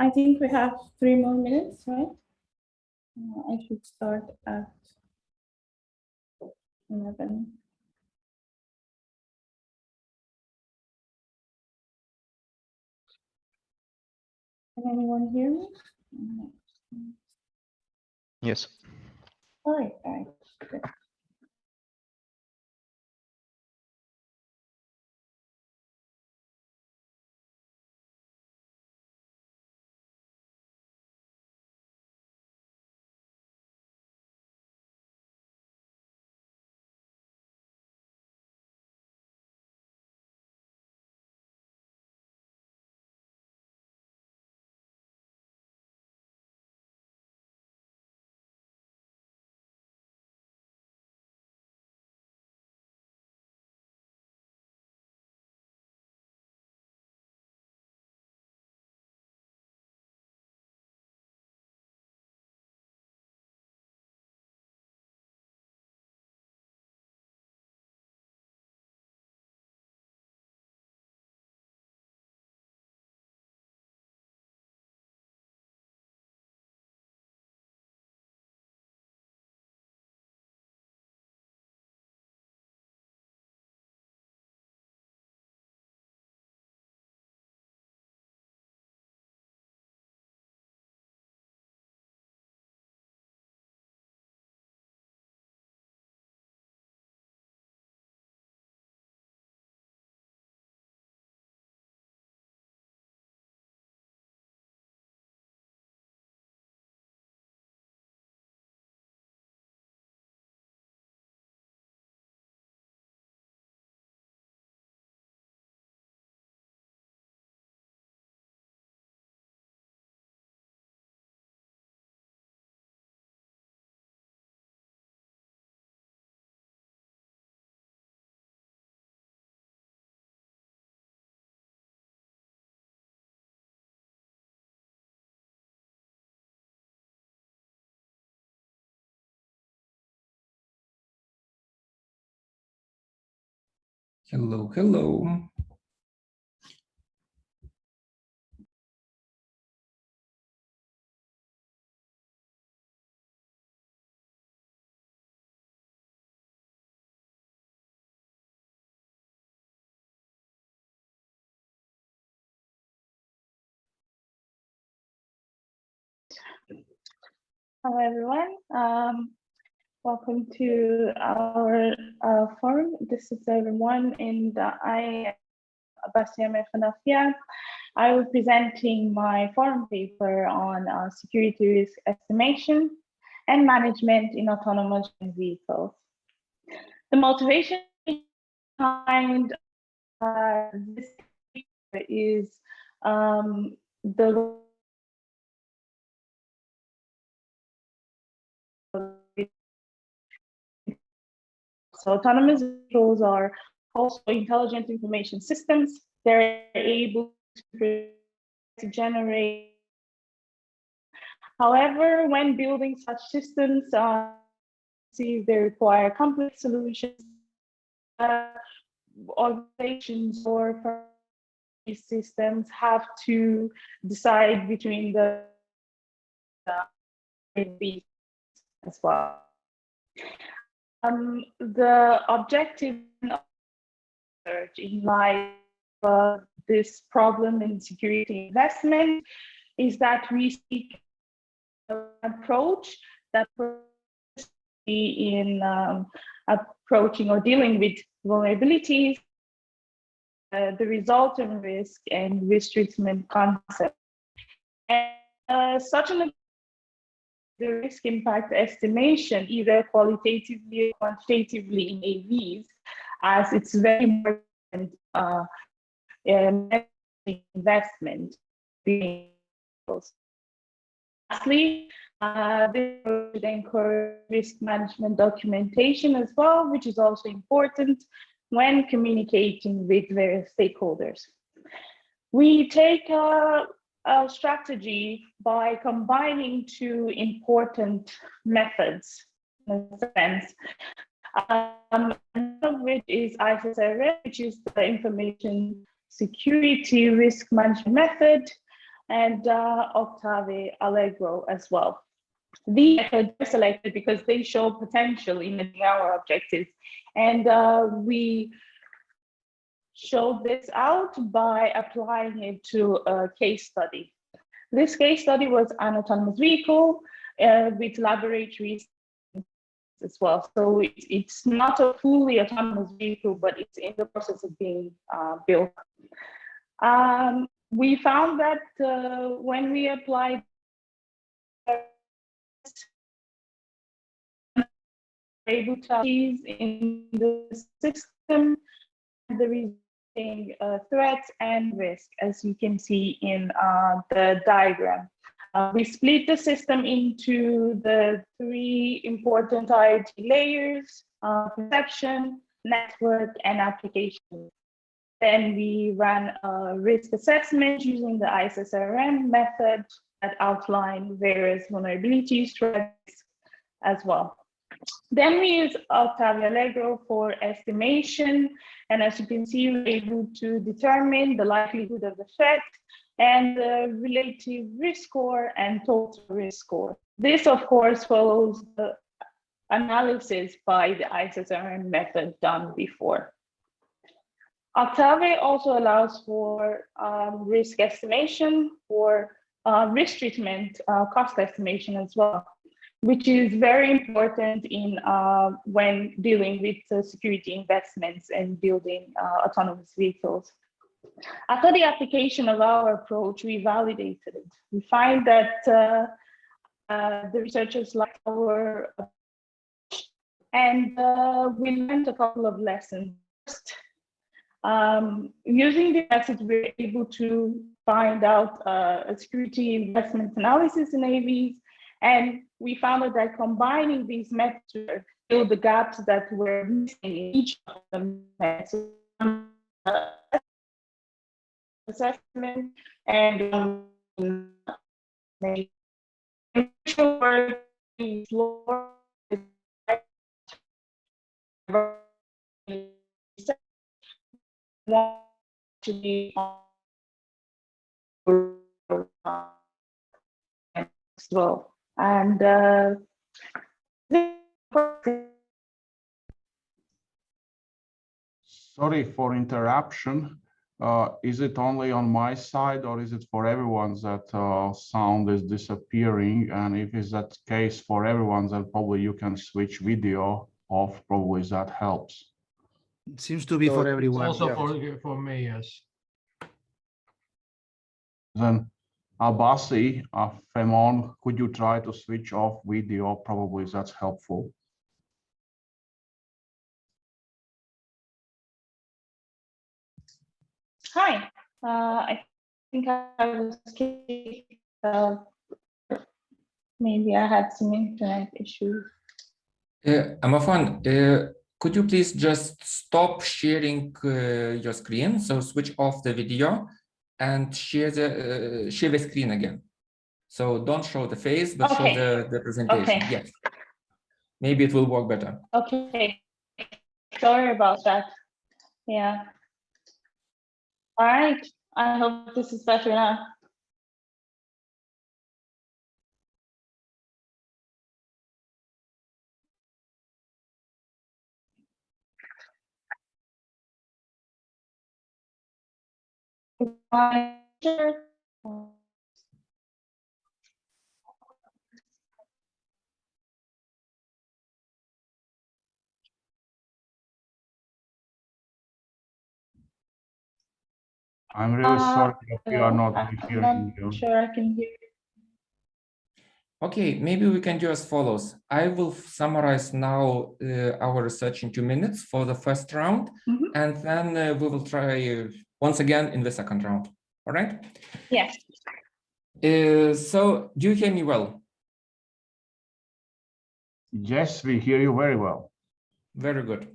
I think we have 3 more minutes, right? I should start at 11. Can anyone hear me? Yes. All right. Good. Hello, hello. Hello, everyone. Welcome to our forum. This is everyone in the Abasi-Amefon Affia. I will be presenting my forum paper on security risk estimation and management in autonomous vehicles. The motivation behind this paper is the So autonomous vehicles are also intelligent information systems. They're able to generate. However, when building such systems, they require complex solutions. Organizations or systems have to decide between the as well. The objective of research in light of this problem in security investment is that we seek an approach that in approaching or dealing with vulnerabilities, the resultant risk and risk treatment concept. And such an the risk impact estimation, either qualitatively or quantitatively in AVs, as it's very important investment. Lastly, this would encourage risk management documentation as well, which is also important when communicating with various stakeholders. We take a strategy by combining two important methods, in a sense. One of which is ISSRM, which is the information security risk management method, and OCTAVE, Allegro as well. These methods were selected because they show potential in meeting our objectives, and we showed this out by applying it to a case study. This case study was an autonomous vehicle with laboratories as well. So it's not a fully autonomous vehicle, but it's in the process of being built. We found that when we applied able to use in the system, the resulting threats and risk, as you can see in the diagram. We split the system into the three important IoT layers: perception, network, and application. Then we ran a risk assessment using the ISSRM method that outlined various vulnerabilities, threats as well. Then we use OCTAVE Allegro for estimation, and as you can see, we're able to determine the likelihood of the threat and the relative risk score and total risk score. This, of course, follows the analysis by the ISSRM method done before. OCTAVE also allows for risk estimation, for risk treatment, cost estimation as well, which is very important in when dealing with security investments and building autonomous vehicles. After the application of our approach, we validated it. We find that the researchers liked our approach, and we learned a couple of lessons. First, using the method, we're able to find out a security investment analysis in AVs, and we found out that combining these methods to fill the gaps that were missing in each of them. Assessment and to be as well. And sorry for interruption. Is it only on my side, or is it for everyone that sound is disappearing? And if it's that case for everyone, then probably you can switch video off. Probably that helps. It seems to be for everyone. Also for me, yes. Then Abasi-Amefon, could you try to switch off video? Probably that's helpful. Hi, I think I was kicked. Maybe I had some internet issues. Amefon, could you please just stop sharing your screen? So switch off the video and share the screen again. So don't show the face, but Okay. show the presentation. Okay. Yes. Maybe it will work better. Okay. Sorry about that. Yeah. All right. I hope this is better now. I'm really sorry that we are not hearing you. Sure, I can hear you. Okay, maybe we can do as follows. I will summarize now our research in 2 minutes for the first round, and then we will try once again in the second round. All right? Yes. So do you hear me well? Yes, we hear you very well. Very good.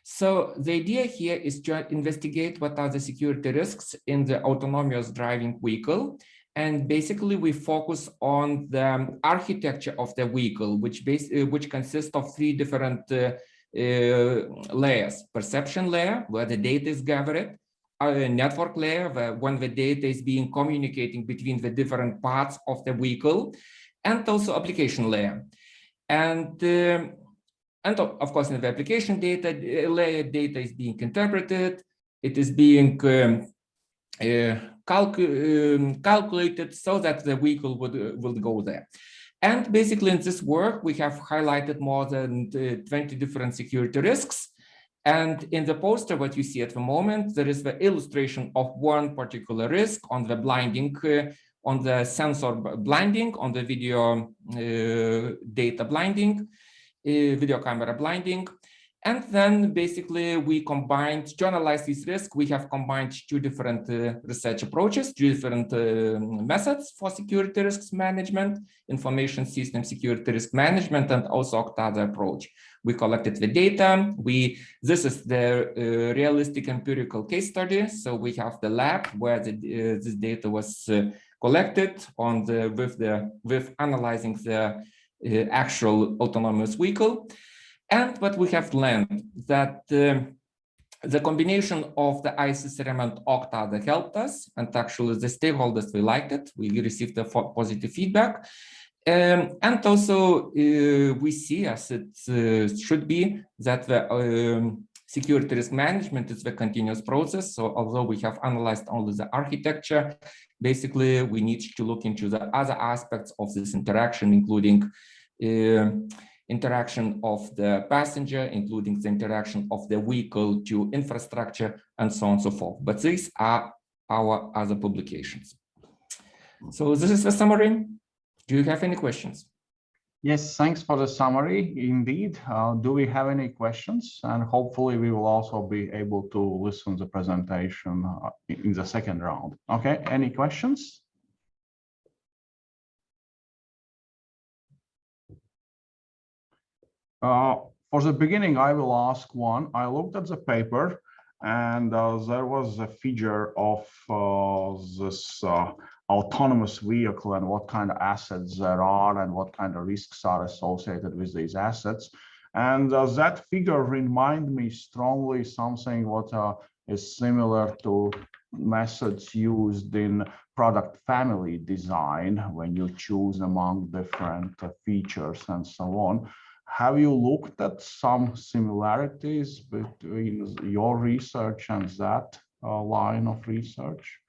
So the idea here is to investigate what are the security risks in the autonomous driving vehicle. And basically, we focus on the architecture of the vehicle, which consists of 3 different layers: perception layer, where the data is gathered; network layer, when the data is being communicating between the different parts of the vehicle, and also application layer. And of course, in the application data layer, data is being interpreted. It is being calculated so that the vehicle will go there. And basically in this work, we have highlighted more than 20 different security risks. And in the poster, what you see at the moment, there is the illustration of one particular risk on the blinding, on the sensor blinding, on the video data blinding, video camera blinding. And then basically we combined, to analyze this risk, we have combined two different research approaches, two different methods for security risks management, information system security risk management, and also OCTAVE approach. We collected the data. This is the realistic empirical case study. So we have the lab where this data was collected with analyzing the actual autonomous vehicle. And what we have learned that the combination of the ISSRM and OCTAVE helped us, and actually the stakeholders, we liked it. We received the positive feedback. And also we see, as it should be, that the security risk management is the continuous process. So although we have analyzed only the architecture, basically we need to look into the other aspects of this interaction, including interaction of the passenger, including the interaction of the vehicle to infrastructure, and so on and so forth. But these are our other publications. So this is the summary. Do you have any questions? Yes, thanks for the summary. Indeed. Do we have any questions? And hopefully we will also be able to listen to the presentation in the second round. Okay, any questions? For the beginning, I will ask one. I looked at the paper, and there was a figure of this autonomous vehicle and what kind of assets there are and what kind of risks are associated with these assets. And that figure reminded me strongly something what is similar to methods used in product family design when you choose among different features and so on. Have you looked at some similarities between your research and that line of research?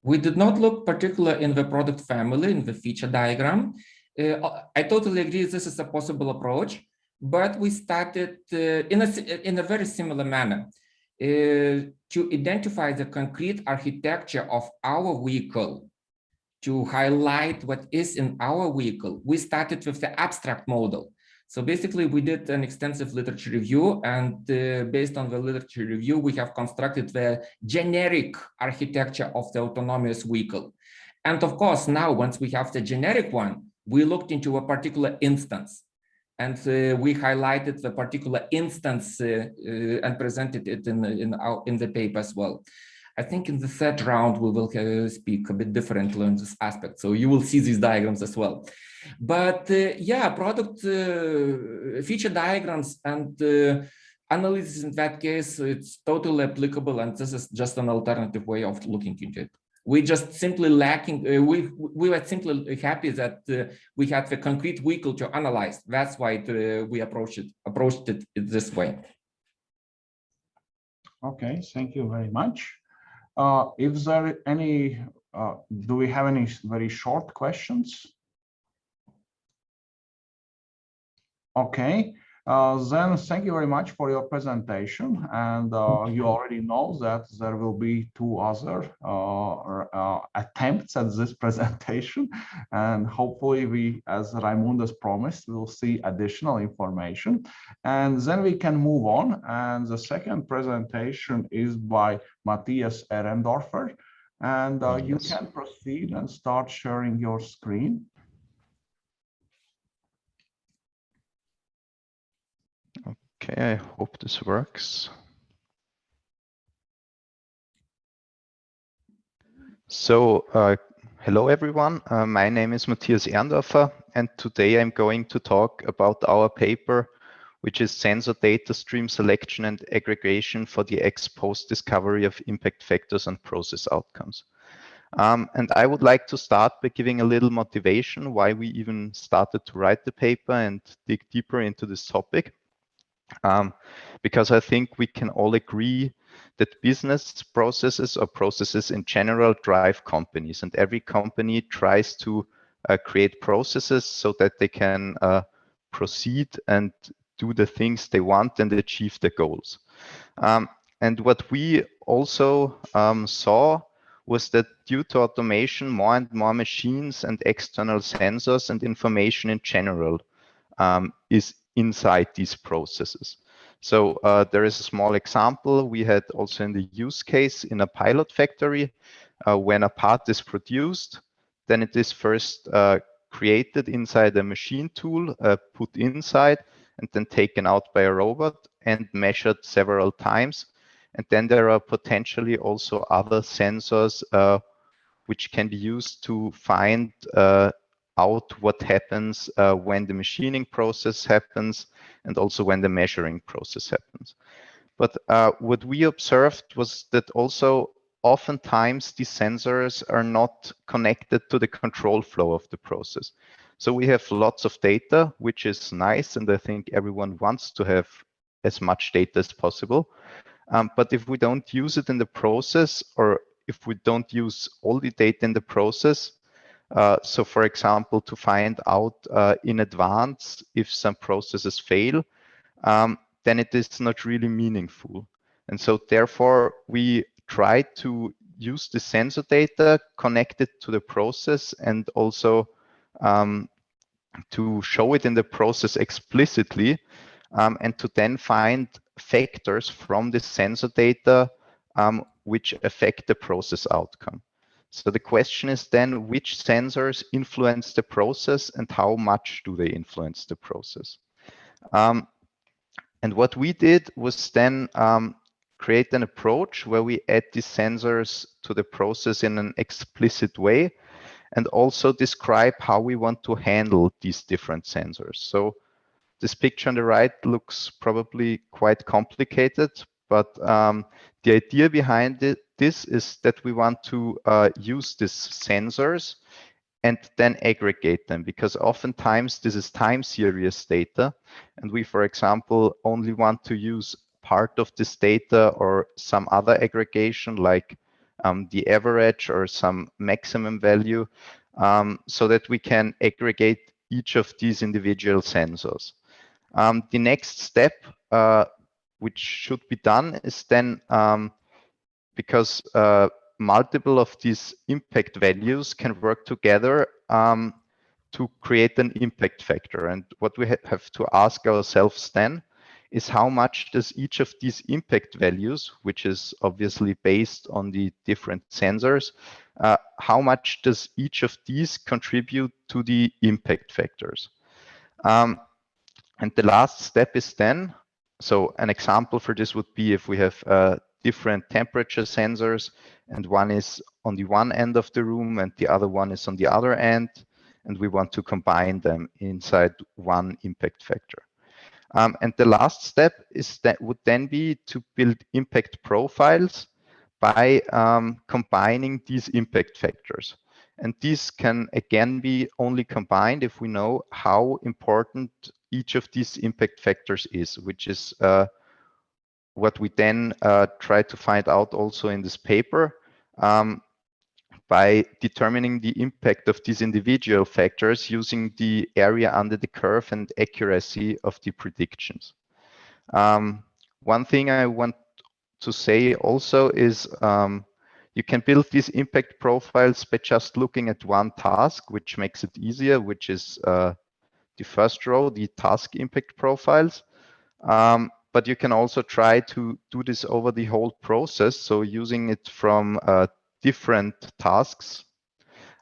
We did not look particularly in the product family, in the feature diagram. I totally agree this is a possible approach, but we started in a very similar manner to identify the concrete architecture of our vehicle, to highlight what is in our vehicle. We started with the abstract model. So basically, we did an extensive literature review, and based on the literature review, we have constructed the generic architecture of the autonomous vehicle. And of course, now, once we have the generic one, we looked into a particular instance, and we highlighted the particular instance and presented it in the paper as well. I think in the third round, we will speak a bit differently on this aspect. So you will see these diagrams as well. But yeah, product feature diagrams and analysis in that case, it's totally applicable. And this is just an alternative way of looking into it. We just simply lacking, we were simply happy that we had the concrete vehicle to analyze. That's why we approached it this way. Okay, thank you very much. If there any, do we have any very short questions? Okay, then thank you very much for your presentation. And you already know that there will be two other attempts at this presentation. And hopefully we, as Raimundas promised, will see additional information. And then we can move on. And the second presentation is by Matthias Ehrendorfer. And you can proceed and start sharing your screen. Okay, I hope this works. So, hello everyone. My name is Matthias Ehrendorfer, and today I'm going to talk about our paper which is sensor data stream selection and aggregation for the ex-post discovery of impact factors on process outcomes. And I would like to start by giving a little motivation why we even started to write the paper and dig deeper into this topic. Because I think we can all agree that business processes or processes in general drive companies, and every company tries to create processes so that they can proceed and do the things they want and achieve their goals. And what we also saw was that due to automation, more and more machines and external sensors and information in general is inside these processes. So there is a small example we had also in the use case in a pilot factory. When a part is produced, then it is first created inside a machine tool, put inside, and then taken out by a robot and measured several times. And then there are potentially also other sensors which can be used to find out what happens when the machining process happens and also when the measuring process happens. But what we observed was that also oftentimes these sensors are not connected to the control flow of the process. So we have lots of data, which is nice, and I think everyone wants to have as much data as possible. But if we don't use it in the process, or if we don't use all the data in the process, so for example, to find out in advance if some processes fail, then it is not really meaningful. And so therefore, we try to use the sensor data connected to the process and also to show it in the process explicitly, and to then find factors from the sensor data which affect the process outcome. So the question is then, which sensors influence the process and how much do they influence the process? And what we did was then create an approach where we add these sensors to the process in an explicit way and also describe how we want to handle these different sensors. So this picture on the right looks probably quite complicated, but the idea behind this is that we want to use these sensors and then aggregate them, because oftentimes this is time series data, and we, for example, only want to use part of this data or some other aggregation like the average or some maximum value, so that we can aggregate each of these individual sensors. The next step which should be done is then, because multiple of these impact values can work together to create an impact factor. And what we have to ask ourselves then is how much does each of these impact values, which is obviously based on the different sensors, how much does each of these contribute to the impact factors? And the last step is then, so an example for this would be if we have different temperature sensors, and one is on the one end of the room and the other one is on the other end, and we want to combine them inside one impact factor. And the last step is that would then be to build impact profiles by combining these impact factors. And these can again be only combined if we know how important each of these impact factors is, which is what we then try to find out also in this paper by determining the impact of these individual factors using the area under the curve and accuracy of the predictions. One thing I want to say also is you can build these impact profiles by just looking at one task, which makes it easier, which is the first row, the task impact profiles. But you can also try to do this over the whole process, so using it from different tasks.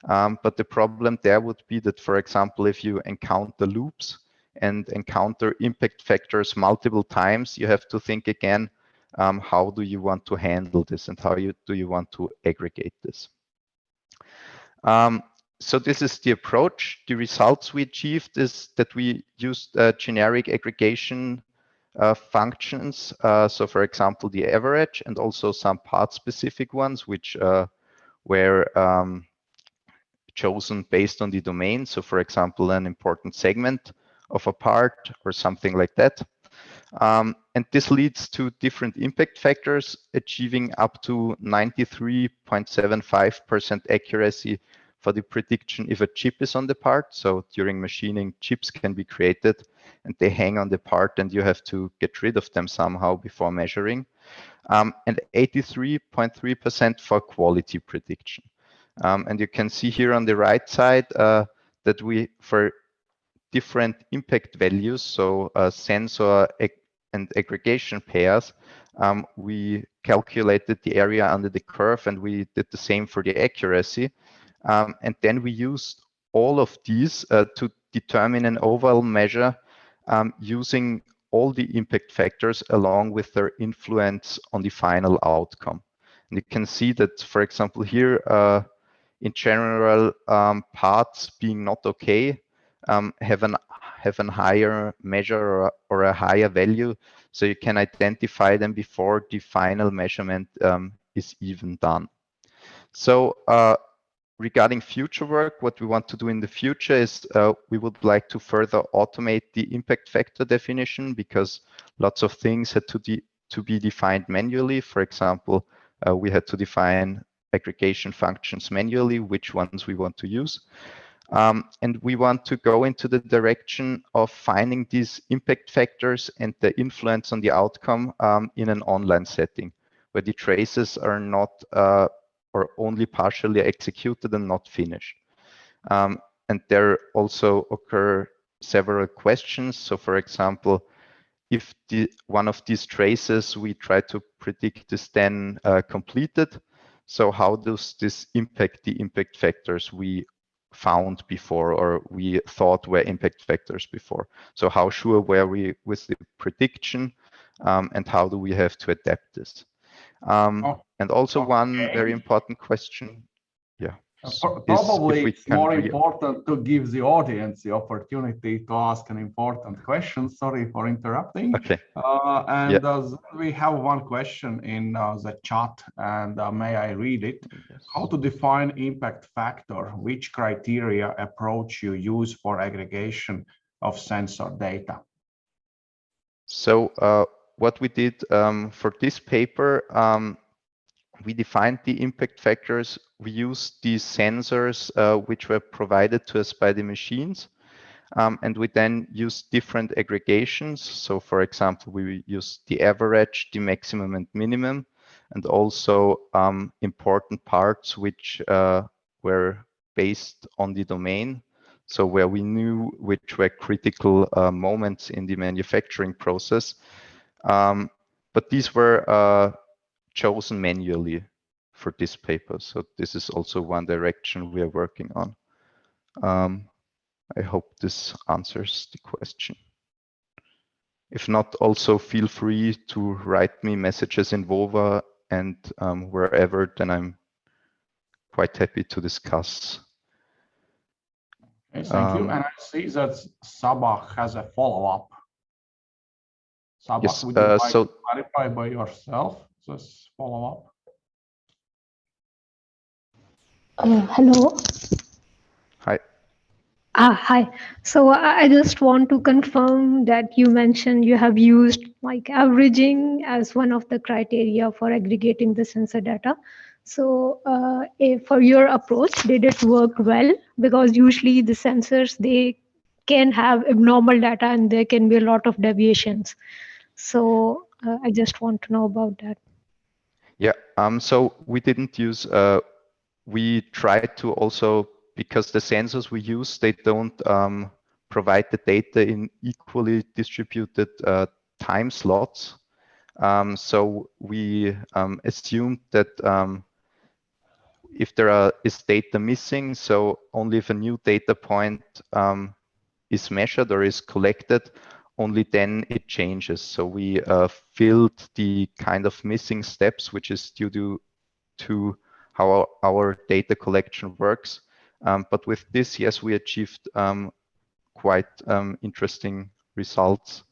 But the problem there would be that, for example, if you encounter loops and encounter impact factors multiple times, you have to think again, how do you want to handle this and how do you want to aggregate this? So this is the approach. The results we achieved is that we used generic aggregation functions. So for example, the average and also some part-specific ones, which were chosen based on the domain. So for example, an important segment of a part or something like that. And this leads to different impact factors, achieving up to 93.75% accuracy for the prediction if a chip is on the part. So during machining, chips can be created and they hang on the part and you have to get rid of them somehow before measuring. And 83.3% for quality prediction. And you can see here on the right side that we, for different impact values, so sensor and aggregation pairs, we calculated the area under the curve and we did the same for the accuracy. And then we used all of these to determine an overall measure using all the impact factors along with their influence on the final outcome. And you can see that, for example, here, in general, parts being not okay have a higher measure or a higher value, so you can identify them before the final measurement is even done. So regarding future work, what we want to do in the future is we would like to further automate the impact factor definition, because lots of things had to be defined manually. For example, we had to define aggregation functions manually, which ones we want to use. And we want to go into the direction of finding these impact factors and the influence on the outcome in an online setting, where the traces are not or only partially executed and not finished. And there also occur several questions. So for example, if one of these traces we try to predict is then completed, so how does this impact the impact factors we found before or we thought were impact factors before? So how sure were we with the prediction, and how do we have to adapt this? And also one very important question. Yeah. Probably it's more important to give the audience the opportunity to ask an important question. Sorry for interrupting. Okay. We have one question in the chat, and may I read it? Yes. How to define impact factor? Which criteria approach you use for aggregation of sensor data? So what we did for this paper, we defined the impact factors. We used these sensors which were provided to us by the machines. And we then used different aggregations. So for example, we used the average, the maximum and minimum, and also important parts which were based on the domain. So where we knew which were critical moments in the manufacturing process. But these were chosen manually for this paper. So this is also one direction we are working on. I hope this answers the question. If not, also feel free to write me messages in Vova and wherever, then I'm quite happy to discuss. Okay, thank you. And I see that Sabah has a follow-up. Sabah, yes, would you like to clarify by yourself this follow-up? Hello. Hi. Hi. So I just want to confirm that you mentioned you have used like averaging as one of the criteria for aggregating the sensor data. So for your approach, did it work well? Because usually the sensors, they can have abnormal data and there can be a lot of deviations. So I just want to know about that. Yeah, so we didn't use, we tried to also, because the sensors we use, they don't provide the data in equally distributed time slots. So we assumed that if there is data missing, so only if a new data point is measured or is collected, only then it changes. So we filled the kind of missing steps, which is due to how our data collection works. But with this, yes, we achieved quite interesting results.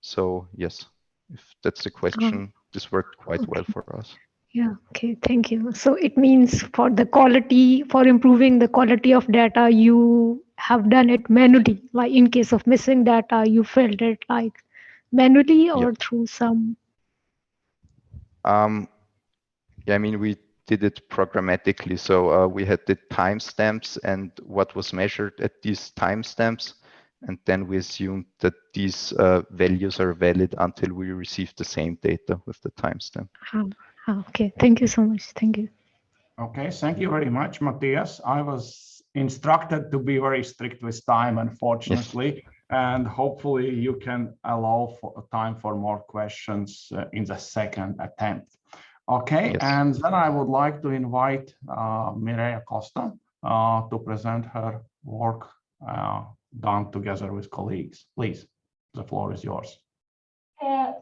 So yes, if that's the question, this worked quite well for us. Yeah, okay, thank you. So it means for the quality, for improving the quality of data, you have done it manually. Like in case of missing data, you filled it like manually or through some. Yeah, I mean, we did it programmatically. So we had the timestamps and what was measured at these timestamps. And then we assumed that these values are valid until we receive the same data with the timestamp. Okay, thank you so much. Thank you. Okay, thank you very much, Matthias. I was instructed to be very strict with time, unfortunately, yes. And hopefully you can allow for time for more questions in the second attempt. Okay, yes. And then I would like to invite Mireia Costa to present her work done together with colleagues. Please, the floor is yours.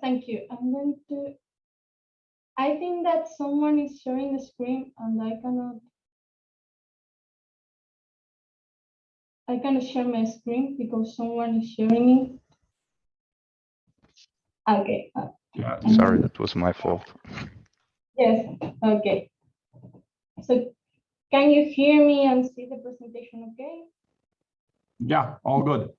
Thank you. I'm going to. I think that someone is sharing the screen and I cannot share my screen because someone is sharing it. Okay. Yeah, sorry, that was my fault. Yes, okay. So can you hear me and see the presentation okay? Yeah, all good.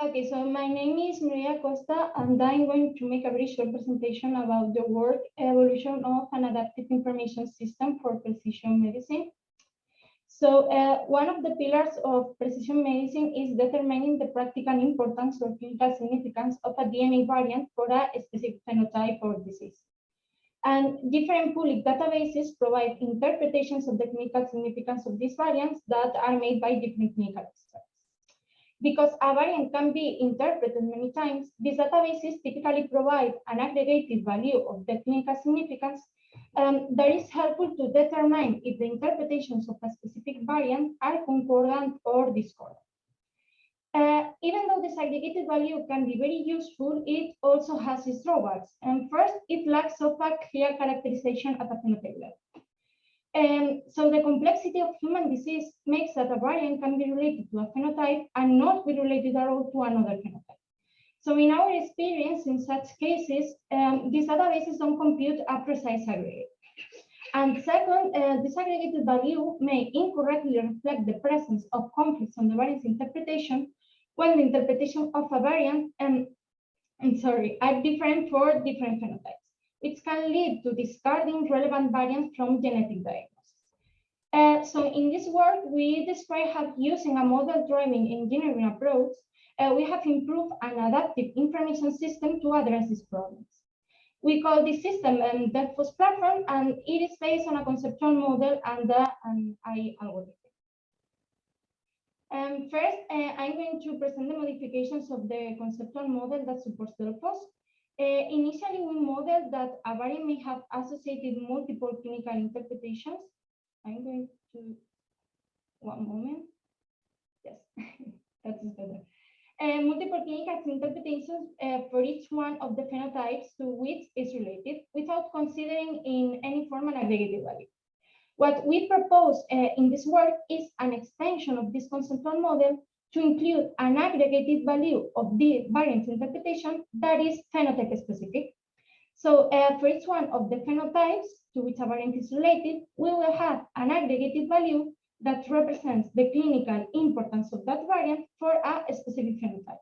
Okay, so my name is Mireia Costa, and I'm going to make a very short presentation about the work evolution of an adaptive information system for precision medicine. So one of the pillars of precision medicine is determining the practical importance or clinical significance of a DNA variant for a specific phenotype or disease. And different public databases provide interpretations of the clinical significance of these variants that are made by different clinical experts. Because a variant can be interpreted many times, these databases typically provide an aggregated value of the clinical significance that is helpful to determine if the interpretations of a specific variant are concordant or discordant. Even though this aggregated value can be very useful, it also has its drawbacks. And first, it lacks of a clear characterization at a phenotype level. So the complexity of human disease makes that a variant can be related to a phenotype and not be related at all to another phenotype. So in our experience, in such cases, these databases don't compute a precise aggregate. And second, this aggregated value may incorrectly reflect the presence of conflicts on the variant's interpretation when the interpretation of a variant are different for different phenotypes, which can lead to discarding relevant variants from genetic diagnosis. So in this work, we describe how using a model-driven engineering approach, we have improved an adaptive information system to address these problems. We call this system the DevFOS platform, and it is based on a conceptual model and an AI algorithm. First, I'm going to present the modifications of the conceptual model that supports DevFOS. Initially, we modeled that a variant may have associated multiple clinical interpretations. I'm going to, one moment. Yes, that is better. Multiple clinical interpretations for each one of the phenotypes to which is related without considering in any form an aggregated value. What we propose in this work is an extension of this conceptual model to include an aggregated value of the variant interpretation that is phenotype specific. So for each one of the phenotypes to which a variant is related, we will have an aggregated value that represents the clinical importance of that variant for a specific phenotype.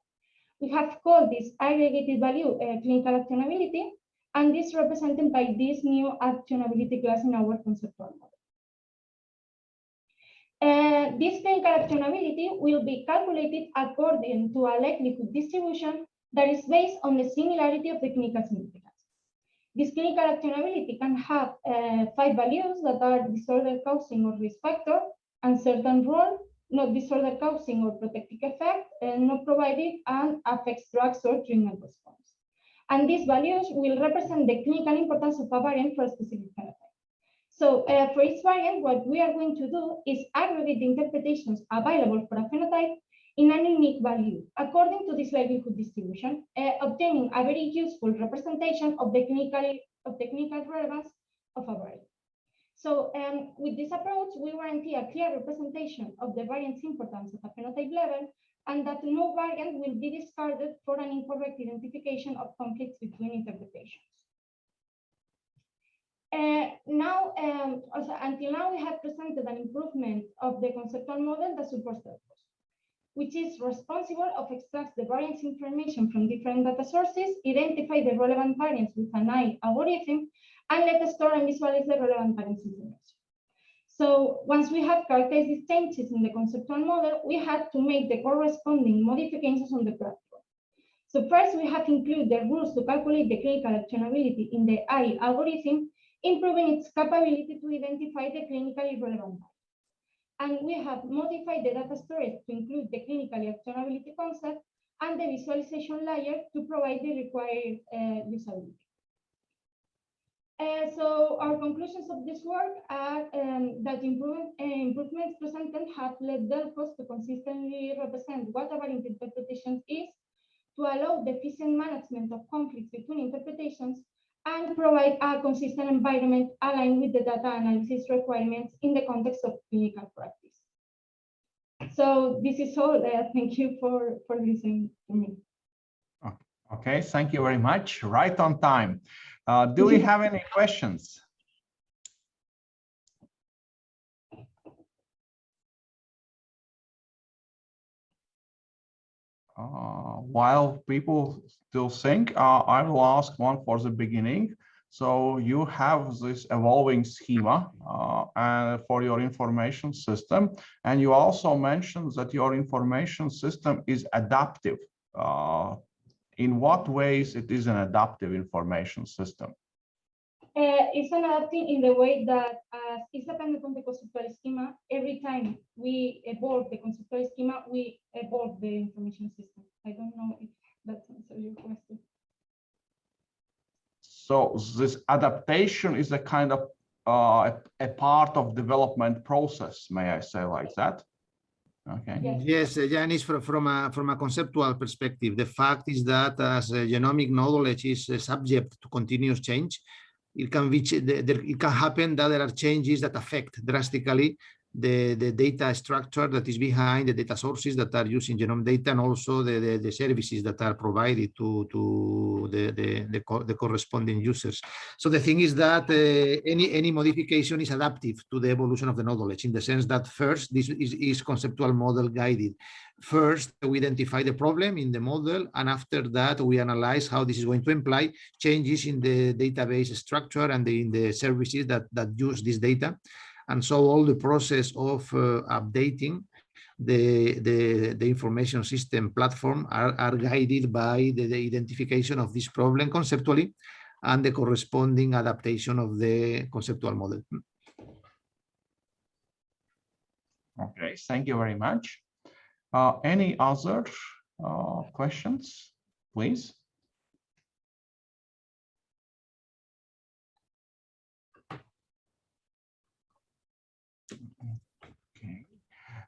We have called this aggregated value clinical actionability, and this is represented by this new actionability class in our conceptual model. This clinical actionability will be calculated according to a likelihood distribution that is based on the similarity of the clinical significance. This clinical actionability can have 5 values that are disorder causing or risk factor, uncertain role, not disorder causing or protective effect, not provided, and affects drugs or treatment response. And these values will represent the clinical importance of a variant for a specific phenotype. So for each variant, what we are going to do is aggregate the interpretations available for a phenotype in a unique value according to this likelihood distribution, obtaining a very useful representation of the clinical relevance of a variant. So with this approach, we guarantee a clear representation of the variant's importance at a phenotype level and that no variant will be discarded for an incorrect identification of conflicts between interpretations. Until now, we have presented an improvement of the conceptual model that supports purpose, which is responsible of extract the variance information from different data sources, identify the relevant variance with an I algorithm, and let us store and visualize the relevant variance information. So once we have characterized these changes in the conceptual model, we had to make the corresponding modifications on the platform. So first, we have included the rules to calculate the clinical actionability in the I algorithm, improving its capability to identify the clinically relevant variance. And we have modified the data storage to include the clinically actionability concept and the visualization layer to provide the required usability. So our conclusions of this work are that improvements presented have led Delphos to consistently represent what a variant interpretation is, to allow the efficient management of conflicts between interpretations, and provide a consistent environment aligned with the data analysis requirements in the context of clinical practice. So this is all. Thank you for listening to me. Okay, thank you very much. Right on time. Do we have any questions? While people still think, I will ask one for the beginning. So you have this evolving schema and for your information system, and you also mentioned that your information system is adaptive. In what ways it is an adaptive information system? It's an adaptive in the way that it's dependent on the conceptual schema. Every time we evolve the conceptual schema, we evolve the information system. I don't know if that answers your question. So this adaptation is a kind of a part of development process, may I say like that? Okay. Yes, Yanis, from a conceptual perspective, the fact is that as genomic knowledge is subject to continuous change, it can happen that there are changes that affect drastically the data structure that is behind the data sources that are using genome data, and also the services that are provided to the corresponding users. So the thing is that any modification is adaptive to the evolution of the knowledge, in the sense that first, this is conceptual model guided. First, we identify the problem in the model, and after that, we analyze how this is going to imply changes in the database structure and in the services that use this data. And so all the process of updating the information system platform are guided by the identification of this problem conceptually and the corresponding adaptation of the conceptual model. Okay, thank you very much. Any other questions, please? Okay.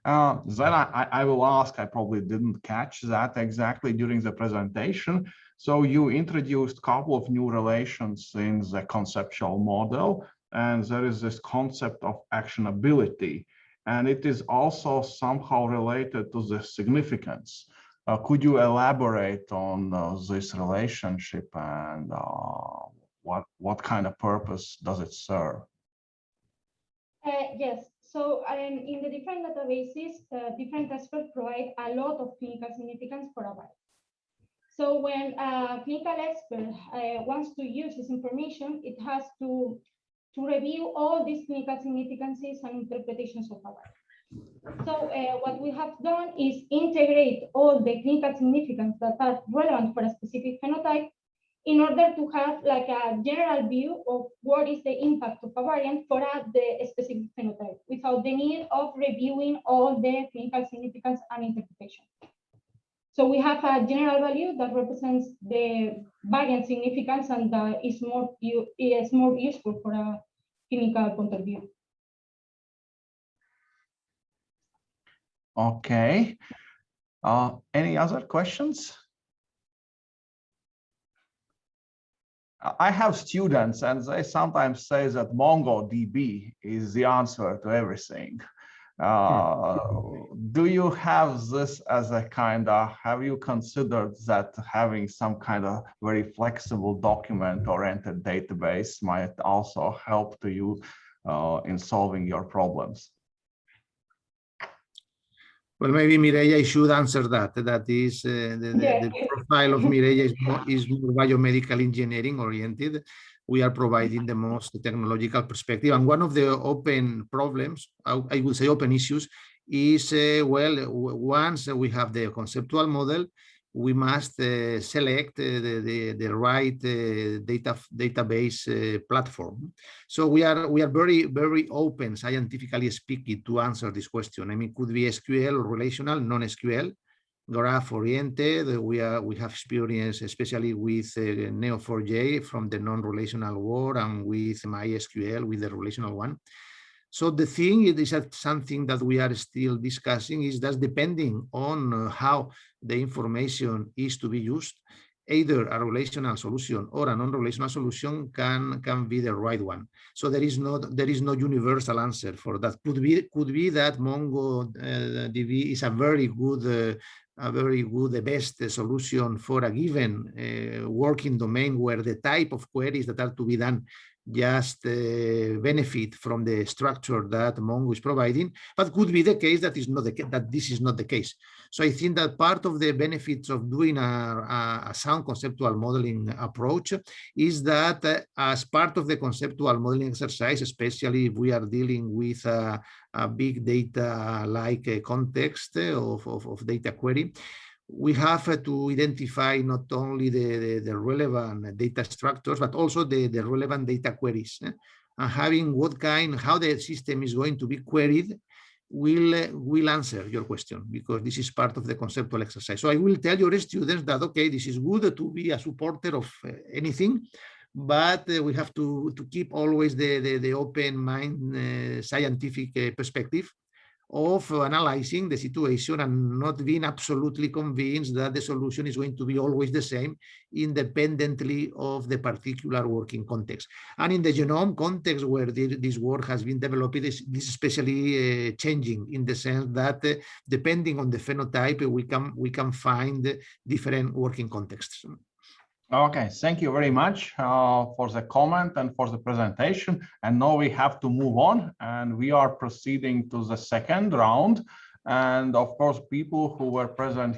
Then I will ask, I probably didn't catch that exactly during the presentation. So you introduced a couple of new relations in the conceptual model, and there is this concept of actionability, and it is also somehow related to the significance. Could you elaborate on this relationship and what kind of purpose does it serve? Yes. So in the different databases, different experts provide a lot of clinical significance for a variant. So when a clinical expert wants to use this information, it has to review all these clinical significances and interpretations of a variant. So what we have done is integrate all the clinical significance that are relevant for a specific phenotype in order to have like a general view of what is the impact of a variant for the specific phenotype, without the need of reviewing all the clinical significance and interpretation. So we have a general value that represents the variant significance and is more useful for a clinical point of view. Okay. Any other questions? I have students and they sometimes say that MongoDB is the answer to everything. Do you have this as a kind of, have you considered that having some kind of very flexible document-oriented database might also help to you in solving your problems? Well, maybe Mireia should answer that. That is, the profile of Mireia is more biomedical engineering oriented. We are providing the most technological perspective. And one of the open problems, I would say open issues, is, well, once we have the conceptual model, we must select the right database platform. So we are very open, scientifically speaking, to answer this question. I mean, could be SQL, relational, non-SQL, graph oriented. We have experience, especially with Neo4j from the non-relational world, and with MySQL with the relational one. So the thing is that something that we are still discussing is that depending on how the information is to be used, either a relational solution or a non-relational solution can be the right one. So there is no universal answer for that. Could be that MongoDB is a very good, the best solution for a given working domain where the type of queries that are to be done just benefit from the structure that Mongo is providing, but could be the case that this is not the case. So I think that part of the benefits of doing a sound conceptual modeling approach is that as part of the conceptual modeling exercise, especially if we are dealing with a big data like a context of data query, we have to identify not only the relevant data structures, but also the relevant data queries. And having how the system is going to be queried will answer your question, because this is part of the conceptual exercise. So I will tell your students that, okay, this is good to be a supporter of anything, but we have to keep always the open mind scientific perspective of analyzing the situation and not being absolutely convinced that the solution is going to be always the same independently of the particular working context. And in the genome context where this work has been developed, this is especially changing in the sense that depending on the phenotype, we can find different working contexts. Okay, thank you very much for the comment and for the presentation. And now we have to move on, and we are proceeding to the second round. And of course, people who were present